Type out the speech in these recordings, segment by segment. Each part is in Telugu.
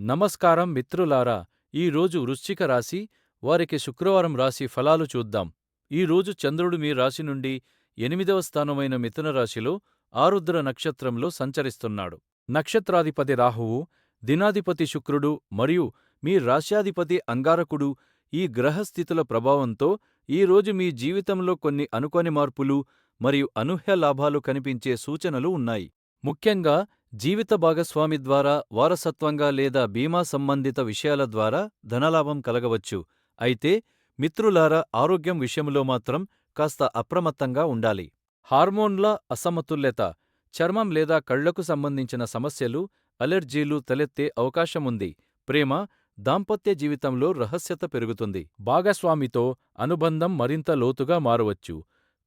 నమస్కారం మిత్రులారా, ఈరోజు వృశ్చిక రాశి, వారికి శుక్రవారం రాశి ఫలాలు చూద్దాం. ఈరోజు చంద్రుడు మీ రాశి నుండి 8వ స్థానమైన మిథున రాశిలో ఆరుద్ర నక్షత్రంలో సంచరిస్తున్నాడు. నక్షత్రాధిపతి రాహువు, దినాధిపతి శుక్రుడు మరియు మీ రాశ్యాధిపతి అంగారకుడు ఈ గ్రహస్థితుల ప్రభావంతో ఈరోజు మీ జీవితంలో కొన్ని అనుకోని మార్పులు మరియు అనూహ్య లాభాలు కనిపించే సూచనలు ఉన్నాయి. ముఖ్యంగా జీవిత భాగస్వామి ద్వారా, వారసత్వంగా లేదా బీమా సంబంధిత విషయాల ద్వారా ధనలాభం కలగవచ్చు. అయితే మిత్రులారా, ఆరోగ్యం విషయంలో మాత్రం కాస్త అప్రమత్తంగా ఉండాలి. హార్మోన్ల అసమతుల్యత, చర్మం లేదా కళ్లకు సంబంధించిన సమస్యలు, అలెర్జీలు తలెత్తే అవకాశముంది. ప్రేమ, దాంపత్య జీవితంలో రహస్యత పెరుగుతుంది. భాగస్వామితో అనుబంధం మరింత లోతుగా మారవచ్చు.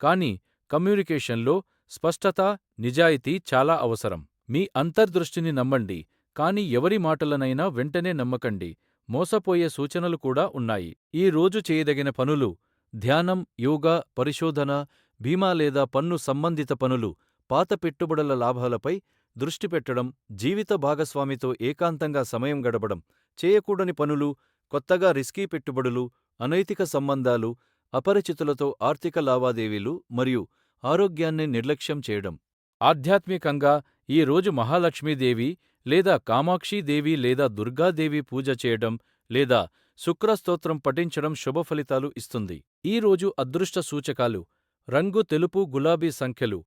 కానీ కమ్యూనికేషన్లో స్పష్టత, నిజాయితీ చాలా అవసరం. మీ అంతర్దృష్టిని నమ్మండి, కానీ ఎవరి మాటలనైనా వెంటనే నమ్మకండి. మోసపోయే సూచనలు కూడా ఉన్నాయి. ఈ రోజు చేయదగిన పనులు: ధ్యానం, యోగా, పరిశోధన, బీమా లేదా పన్ను సంబంధిత పనులు, పాత పెట్టుబడుల లాభాలపై దృష్టి పెట్టడం, జీవిత భాగస్వామితో ఏకాంతంగా సమయం గడపడం, చేయకూడని పనులు, కొత్తగా రిస్కీ పెట్టుబడులు, అనైతిక సంబంధాలు, అపరిచితులతో ఆర్థిక లావాదేవీలు మరియు ఆరోగ్యాన్ని నిర్లక్ష్యం చేయడం. ఆధ్యాత్మికంగా ఈ రోజు మహాలక్ష్మీదేవి లేదా కామాక్షీదేవి లేదా దుర్గాదేవి పూజ చేయడం లేదా శుక్రస్తోత్రం పఠించడం శుభ ఫలితాలు ఇస్తుంది. ఈ రోజు అదృష్ట సూచకాలు: రంగు తెలుపు, గులాబీ సంఖ్యలు